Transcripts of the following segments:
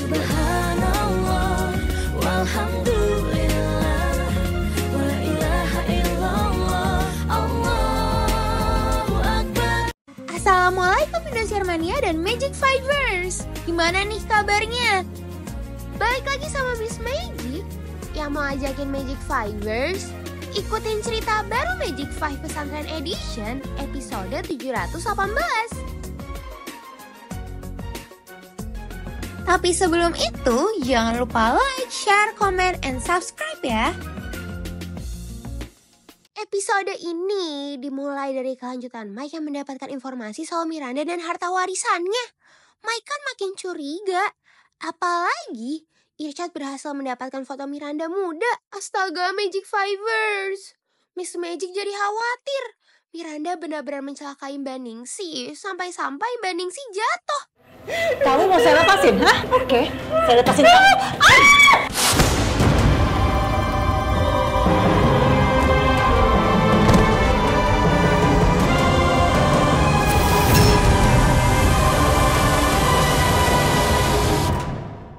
Subhanallah, walhamdulillah, wala ilaha illallah, Allahu Akbar. Assalamualaikum Indosiar Mania dan Magic Fivers. Gimana nih kabarnya? Balik lagi sama Miss Magic yang mau ajakin Magic Fivers ikutin cerita baru Magic Five Pesantren Edition episode 718. Tapi sebelum itu, jangan lupa like, share, comment, and subscribe ya. Episode ini dimulai dari kelanjutan Mike yang mendapatkan informasi soal Miranda dan harta warisannya. Mike kan makin curiga. Apalagi Irsyad berhasil mendapatkan foto Miranda muda. Astaga, Magic Fivers. Miss Magic jadi khawatir. Miranda benar-benar mencelakai Mbak Ningsih sampai-sampai Mbak Ningsih jatuh. Kamu mau saya lepasin, hah? Oke, saya lepasin kamu.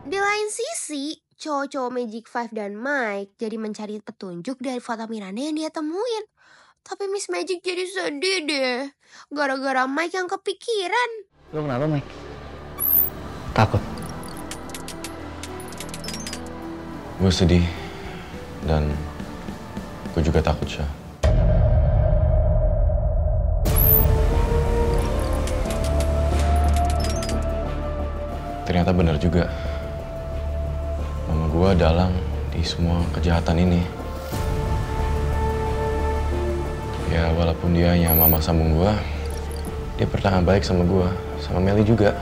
Di lain sisi, cowok-cowok Magic Five dan Mike jadi mencari petunjuk dari foto Miranda yang dia temuin. Tapi Miss Magic jadi sedih deh, gara-gara Mike yang kepikiran. Lo kenapa, Mike? Takut? Gue sedih dan gue juga takut, Syah. Ternyata benar juga. Mama gue dalang di semua kejahatan ini. Ya walaupun dia hanya mama sambung gue, dia pernah baik sama gue, sama Melly juga.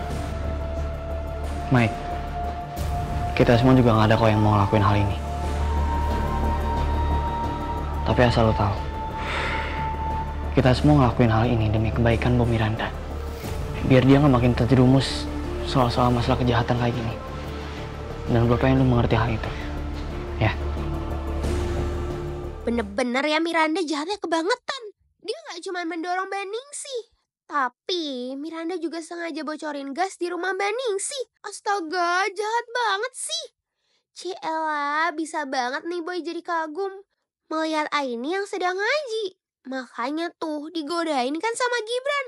Mike, kita semua juga gak ada kok yang mau ngelakuin hal ini. Tapi asal lo tahu, kita semua ngelakuin hal ini demi kebaikan Bu Miranda. Biar dia gak makin terjerumus soal-soal masalah kejahatan kayak gini. Dan gue pengen lo mengerti hal itu. Ya. Bener-bener ya Miranda jahatnya kebangetan. Dia gak cuma mendorong Mbak Ningsih, tapi Miranda juga sengaja bocorin gas di rumah Mbak Ningsih. Astaga, jahat banget sih. Ciela, bisa banget nih Boy jadi kagum melihat Aini yang sedang ngaji. Makanya tuh digodain kan sama Gibran.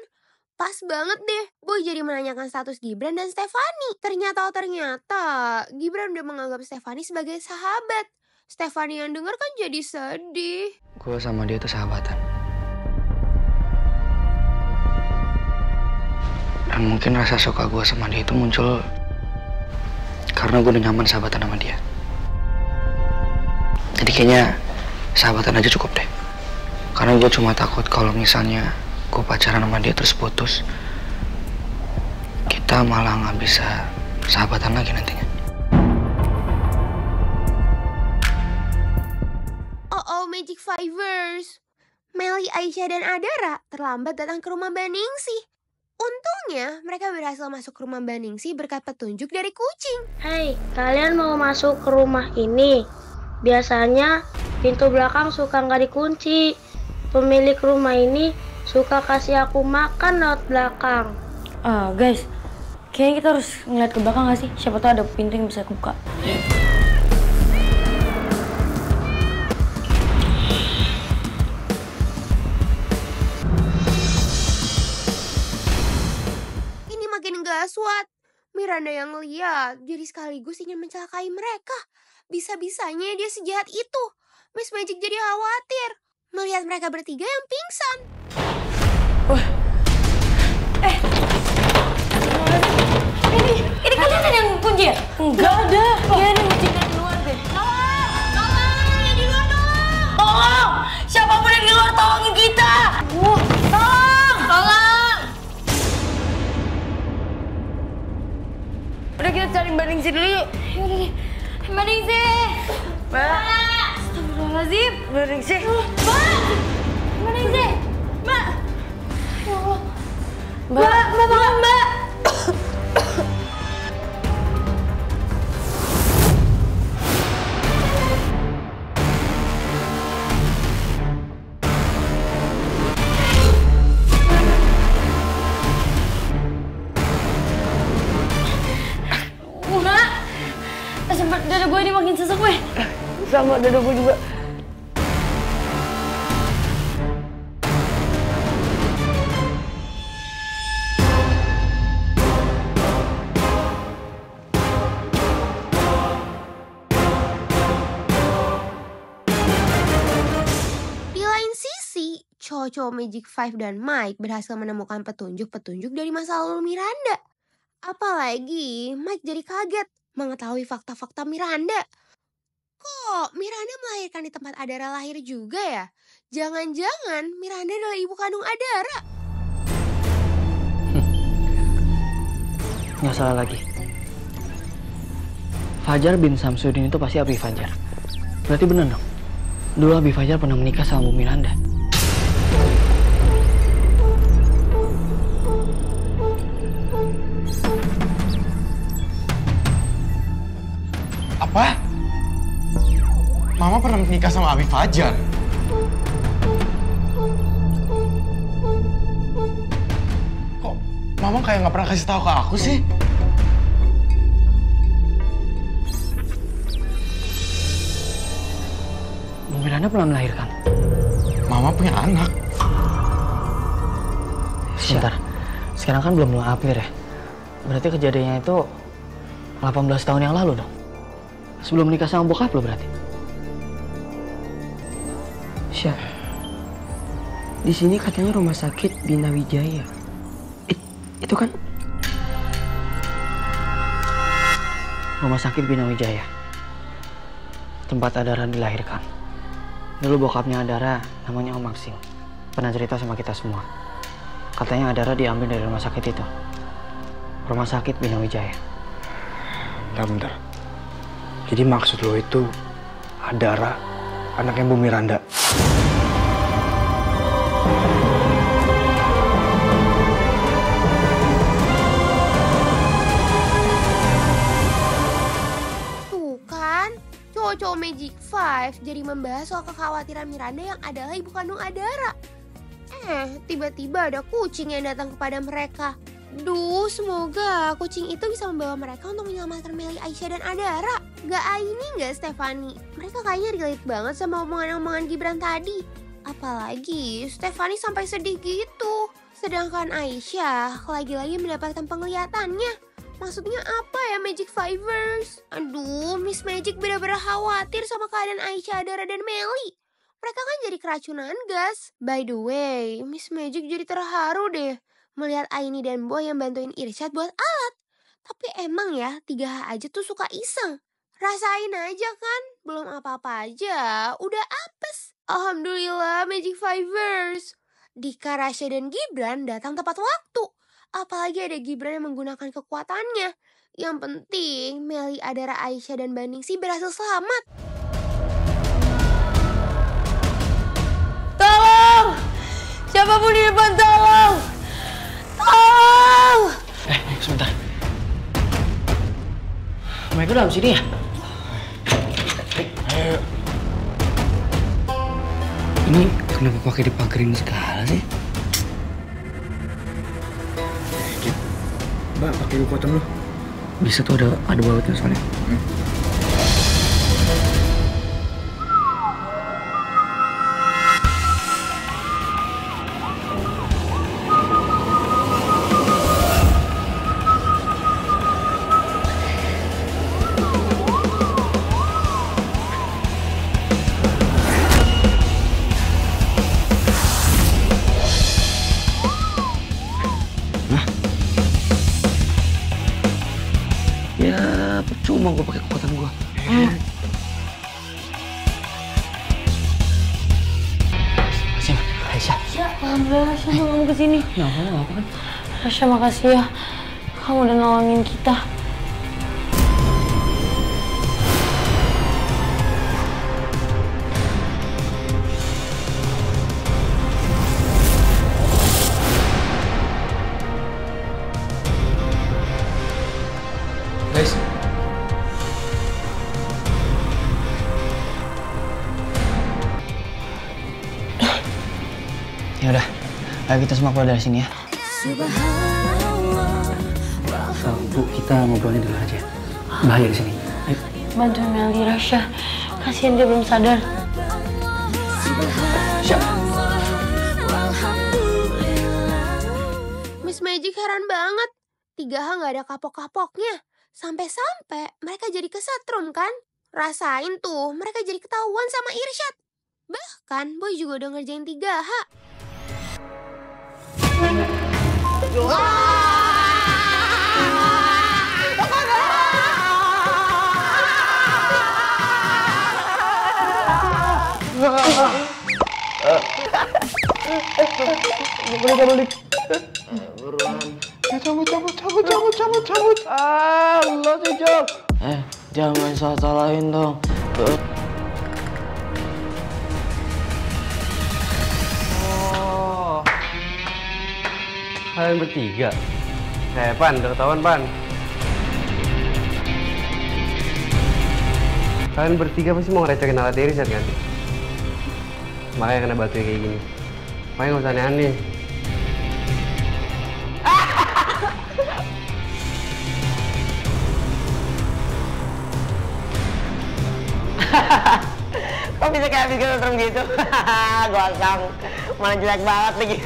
Pas banget deh, Boy jadi menanyakan status Gibran dan Stefani. Ternyata Gibran udah menganggap Stefani sebagai sahabat. Stefani yang denger kan jadi sedih. Gue sama dia tuh sahabatan. Dan mungkin rasa suka gue sama dia itu muncul karena gue udah nyaman sahabatan sama dia. Jadi kayaknya sahabatan aja cukup deh. Karena gue cuma takut kalau misalnya gue pacaran sama dia terus putus, kita malah gak bisa sahabatan lagi nantinya. Oh, Magic Fivers. Melly, Aisyah, dan Adara terlambat datang ke rumah Mbak Ningsih. Untungnya mereka berhasil masuk ke rumah Mbak Ningsih berkat petunjuk dari kucing. Hei, kalian mau masuk ke rumah ini? Biasanya pintu belakang suka nggak dikunci. Pemilik rumah ini suka kasih aku makan lewat belakang. Guys, kayaknya kita harus ngeliat ke belakang gak sih? Siapa tahu ada pintu yang bisa kebuka. Gaswat, Miranda yang ngeliat jadi sekaligus ingin mencelakai mereka. Bisa-bisanya dia sejahat itu. Miss Magic jadi khawatir melihat mereka bertiga yang pingsan. Ini kalian yang kunci ya? Enggak ada. Kayaknya ada kunci dari luar deh. Tolong, yang di luar tolong. Tolong! Siapapun yang di luar tolongin kita! Tolong! Udah kita cari Mbak Ningsih dulu yuk. Yaudah deh. Mbak Ningsih! Mbak! Astagfirullahaladzim. Mbak Ningsih. Mbak! Mbak Ningsih! Mbak! Ya Allah. Mbak! Mbak! dada gue ini makin sesek weh. Sama dada gue juga. Di lain sisi, cowok-cowok Magic 5 dan Mike berhasil menemukan petunjuk-petunjuk dari masa lalu Miranda. Apalagi Mike jadi kaget mengetahui fakta-fakta Miranda. Kok Miranda melahirkan di tempat Adara lahir juga ya? Jangan-jangan Miranda adalah ibu kandung Adara. Nggak salah lagi. Fajar bin Samsudin itu pasti Abi Fajar. Berarti bener dong. Dulu Abi Fajar pernah menikah sama Bu Miranda. Apa? Mama pernah menikah sama Abi Fajar? Kok Mama kayak nggak pernah kasih tahu ke aku sih? Bu Miranda pernah melahirkan. Mama punya anak. Sebentar, sekarang kan belum April ya. Berarti kejadiannya itu 18 tahun yang lalu dong. Sebelum menikah sama bokap lo berarti. Syah, di sini katanya rumah sakit Bina Wijaya. Itu kan? Rumah sakit Bina Wijaya. Tempat Adara dilahirkan. Dulu bokapnya Adara namanya Om Maksing. Pernah cerita sama kita semua. Katanya Adara diambil dari rumah sakit itu. Rumah sakit Bina Wijaya. Bentar. Jadi maksud lo itu Adara, anaknya Bu Miranda. Tuh kan, cowok-cowok Magic 5 jadi membahas soal kekhawatiran Miranda yang adalah ibu kandung Adara. Tiba-tiba ada kucing yang datang kepada mereka. Duh, semoga kucing itu bisa membawa mereka untuk menyelamatkan Melly, Aisyah, dan Adara. Gak Aini, gak Stefani. Mereka kayaknya relate banget sama omongan-omongan Gibran tadi. Apalagi Stefani sampai sedih gitu. Sedangkan Aisyah lagi-lagi mendapatkan penglihatannya. Maksudnya apa ya Magic Fivers? Aduh, Miss Magic benar-benar khawatir sama keadaan Aisyah, Adara, dan Melly. Mereka kan jadi keracunan gas. By the way, Miss Magic jadi terharu deh melihat Aini dan Boy yang bantuin Irsyad buat alat. Tapi emang ya, 3H aja tuh suka iseng. Rasain aja kan, belum apa-apa aja, udah apes. Alhamdulillah Magic Fivers. Dika, Rasya, dan Gibran datang tepat waktu. Apalagi ada Gibran yang menggunakan kekuatannya. Yang penting, Melly, Adara, Aisyah, dan Baningsi berhasil selamat. Tolong! Siapapun di depan, tolong! Tolong! Sebentar. Mereka dalam sini ya? Ayo. Ini kenapa pakai dipagerin segala sih? Mbak, pakai kekuatan lo. Bisa tuh ada bautnya soalnya. Ya, percuma gue pakai kekuatan gue. Aisyah. Alhamdulillah Rasya kamu kesini. Apa kan? Rasya makasih ya, kamu udah nolongin kita. Guys, Ya udah, ayo kita semua keluar dari sini ya. Subhanallah. Bu, kita ngobrolnya di luar aja. Bahaya di sini. Ayo. Bantuin Melly, Rasya. Kasihan dia belum sadar. Miss Magic heran banget. 3H nggak ada kapok-kapoknya. Sampai-sampai mereka jadi kesetrum kan? Rasain tuh, mereka jadi ketahuan sama Irsyad. Bahkan Boy juga udah ngerjain 3H. Balik. Buruan. Cabut. Lo sih, Jok. Jangan salah-salahin dong. Oh. Kalian bertiga? Pan, udah ketahuan, Pan. Kalian bertiga pasti mau ngerecokin alat Irsyad kan? Makanya kena batunya kayak gini. Makanya nggak usah aneh-aneh. Kok bisa kayak habis ketemu gitu? Gosong. Mana jelek banget lagi.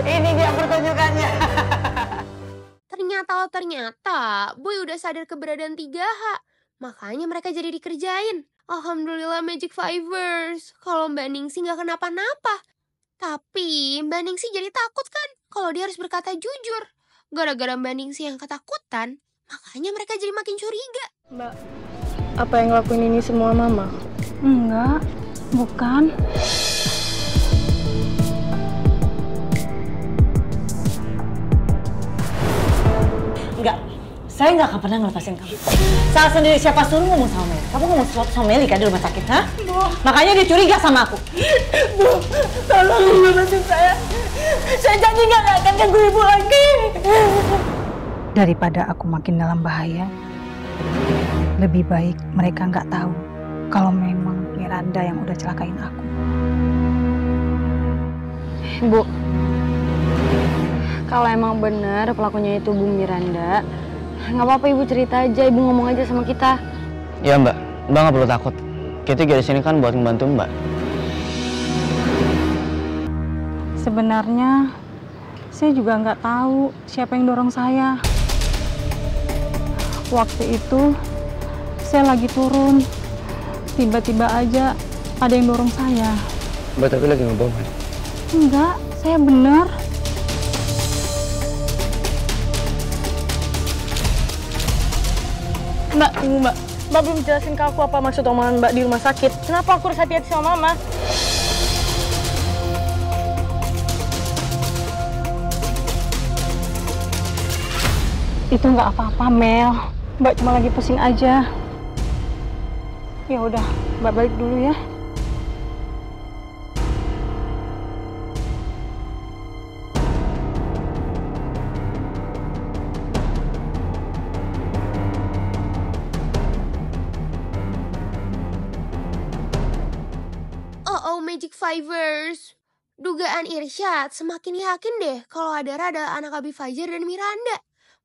Ini dia pertunjukannya. Ternyata Boy udah sadar keberadaan 3H. Makanya mereka jadi dikerjain. Alhamdulillah Magic Fivers. Kalau Mbak Ningsih nggak kenapa-napa. Tapi Mbak Ningsih jadi takut kan kalau dia harus berkata jujur. Gara-gara Mbak Ningsih yang ketakutan, makanya mereka jadi makin curiga. Mbak, apa yang ngelakuin ini semua Mama? Enggak, bukan. Enggak, saya nggak akan pernah ngelepasin kamu. Salah sendiri, siapa suruh ngomong sama Melly? Kamu ngomong sesuatu sama Melly kan di rumah sakit, ha? Bu. Makanya dia curiga sama aku. Bu, tolong lepasin saya. Saya janji nggak akan ganggu ibu lagi. Daripada aku makin dalam bahaya, lebih baik mereka nggak tahu kalau memang Miranda yang udah celakain aku. Bu, kalau emang benar pelakunya itu Bu Miranda, nggak apa-apa Ibu cerita aja, Ibu ngomong aja sama kita. Ya Mbak nggak perlu takut. Kita di sini kan buat membantu Mbak. Sebenarnya saya juga nggak tahu siapa yang dorong saya. Waktu itu saya lagi turun, tiba-tiba aja ada yang dorong saya. Mbak tapi lagi ngebohong kan? Enggak, saya bener. Mbak, tunggu Mbak. Mbak belum jelasin ke aku apa maksud omongan Mbak di rumah sakit. Kenapa aku harus hati-hati sama Mama? Itu nggak apa-apa, Mel. Mbak cuma lagi pusing aja. Ya udah, Mbak balik dulu ya. Magic Fivers. Dugaan Irsyad semakin yakin deh kalau Adara adalah anak Abi Fajar dan Miranda.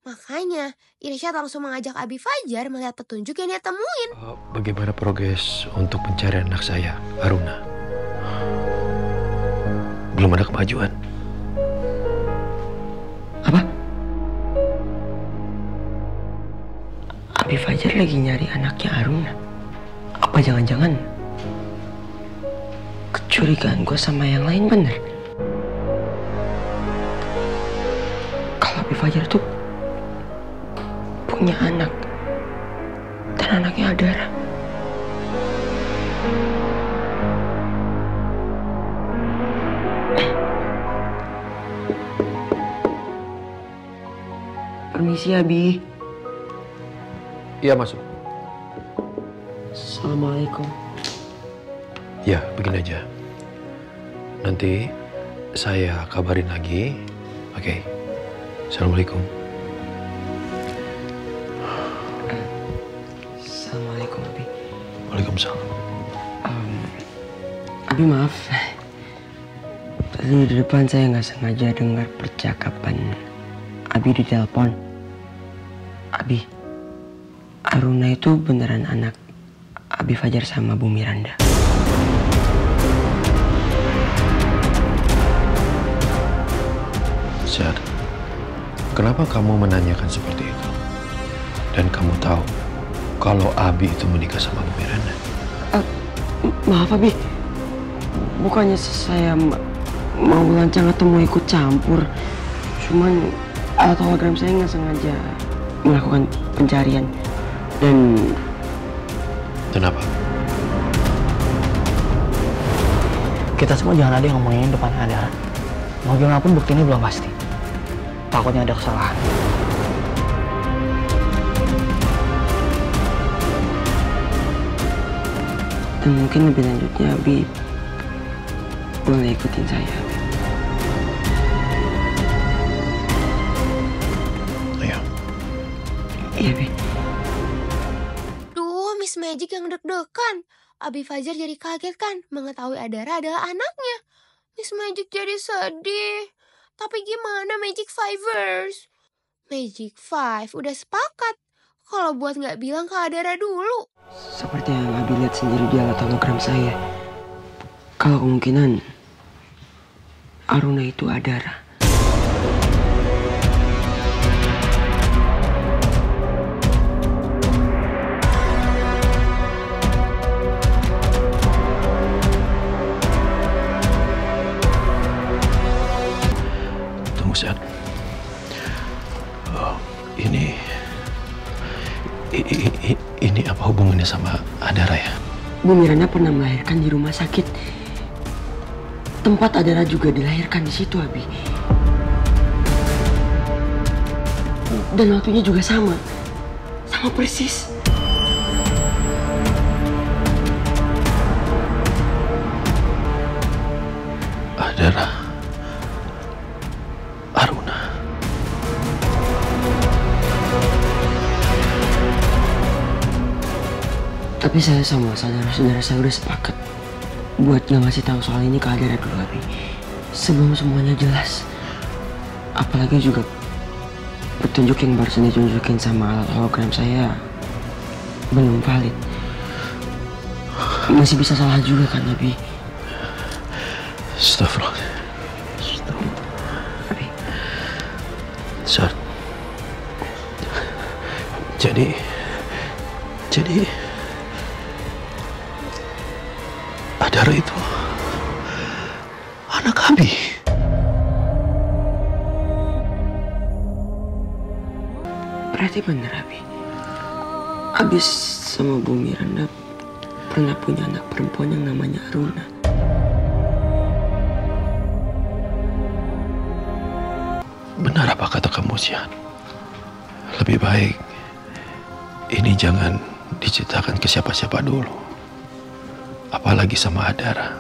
Makanya Irsyad langsung mengajak Abi Fajar melihat petunjuk yang dia temuin. Bagaimana progres untuk pencarian anak saya, Aruna? Belum ada kemajuan. Apa? Abi Fajar lagi nyari anaknya Aruna. Apa jangan-jangan kecurigaan gue sama yang lain bener? Kalau Abi Fajar tuh punya anak dan anaknya Adara. Permisi Abi. Iya masuk. Assalamualaikum. Ya begini aja. Nanti saya kabarin lagi. Oke. Assalamualaikum. Abi maaf. Tadi di depan saya nggak sengaja dengar percakapan Abi di telepon. Abi, Aruna itu beneran anak Abi Fajar sama Bu Miranda. Syad, kenapa kamu menanyakan seperti itu? Dan kamu tahu kalau Abi itu menikah sama Bu Miranda? Maaf Abi, bukannya saya mau lancang atau mau ikut campur. Cuman alat hologram saya nggak sengaja melakukan pencarian. Dan apa? Kita semua jangan ada yang ngomongin depan Adara. Mau gimana pun bukti ini belum pasti. Takutnya ada kesalahan. Dan mungkin lebih lanjutnya Abi boleh ikutin saya. Ayo. Iya Abi. Duh, Miss Magic yang deg-degan. Abi Fajar jadi kaget kan mengetahui Adara adalah anaknya. Miss Magic jadi sedih. Tapi gimana Magic Fivers? Magic Five udah sepakat kalau buat nggak bilang ke Adara dulu. Seperti yang Abi lihat sendiri di alat hologram saya. Kalau kemungkinan Aruna itu Adara. Tunggu Syad. Ini apa hubungannya sama Adara ya? Bu Miranda pernah melahirkan di rumah sakit. Tempat Adara juga dilahirkan di situ, Abi. Dan waktunya juga sama. Sama persis. Adara, Aruna. Tapi saya sama saudara-saudara saya udah sepakat buat gak ngasih tahu soal ini ke Adara dulu, Abi. Sebelum semuanya jelas. Apalagi juga petunjuk yang barusan ditunjukin sama alat hologram saya belum valid. Masih bisa salah juga kan, Abi? Astagfirullah. Abi. Syad. Jadi Adara itu anak Abi. Berarti bener, Abi. Abi sama Bu Miranda pernah punya anak perempuan yang namanya Aruna. Benar apa kata kamu, Syad? Lebih baik ini jangan diceritakan ke siapa-siapa dulu. Apalagi sama Adara.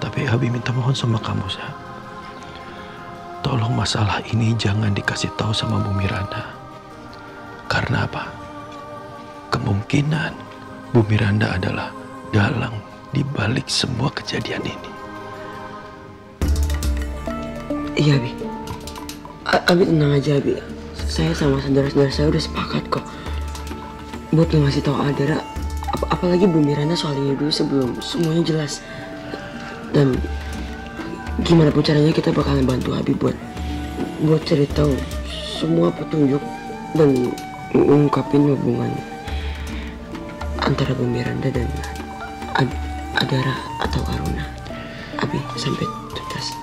Tapi Abi minta mohon sama kamu, Syad. Tolong masalah ini jangan dikasih tahu sama Bu Miranda. Karena apa? Kemungkinan Bu Miranda adalah dalang di balik semua kejadian ini. Iya, Abi. Abi tenang aja, Abi. Saya sama saudara-saudara saya udah sepakat kok buat ngasih tahu Adara, apalagi Bu Miranda soal ini dulu sebelum semuanya jelas. Dan gimana pun caranya kita bakalan bantu Abi buat cari tahu semua petunjuk dan ngungkapin hubungan antara Bu Miranda dan Adara atau Aruna. Abi sampai tuntas.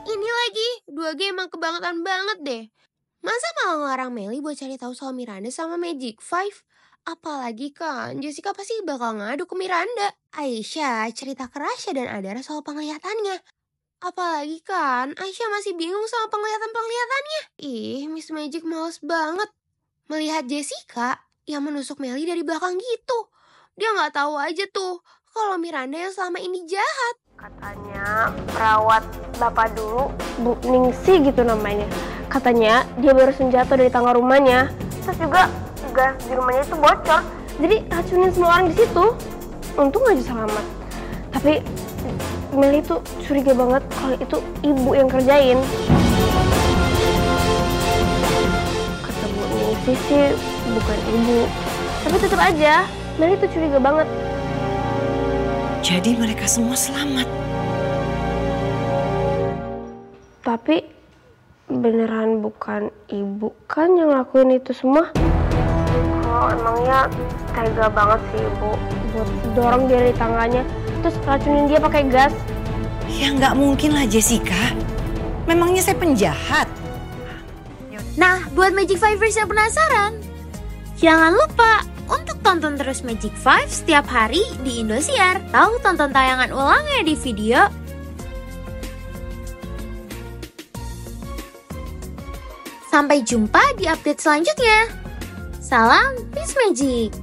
Ini lagi, 2G emang kebangetan banget deh. Masa malah ngelarang Meli buat cari tahu soal Miranda sama Magic Five? Apalagi kan Jessica pasti bakal ngadu ke Miranda. Aisyah cerita ke Rasya dan Adara soal penglihatannya. Apalagi kan Aisyah masih bingung sama penglihatan-penglihatannya. Ih, Miss Magic males banget melihat Jessica yang menusuk Meli dari belakang gitu. Dia nggak tahu aja tuh kalau Miranda yang selama ini jahat. Katanya perawat bapak dulu, Bu Ningsi gitu namanya. Katanya dia baru jatuh dari tangga rumahnya. Terus juga gas di rumahnya itu bocor. Jadi racunin semua orang di situ. untung aja selamat. Tapi Meli tuh curiga banget kalau itu ibu yang kerjain. Kata Bu Ningsih sih bukan ibu. Tapi tetap aja Meli tuh curiga banget. Jadi mereka semua selamat. Tapi beneran bukan ibu kan yang lakuin itu semua? Oh, emangnya tega banget sih ibu buat dorong dia dari tangannya terus racunin dia pakai gas. Ya nggak mungkin lah Jessica. Memangnya saya penjahat? Nah, buat Magic Fivers yang penasaran, jangan lupa untuk tonton terus Magic Five setiap hari di Indosiar. Tahu tonton tayangan ulangnya di video. Sampai jumpa di update selanjutnya. Salam Peace Magic.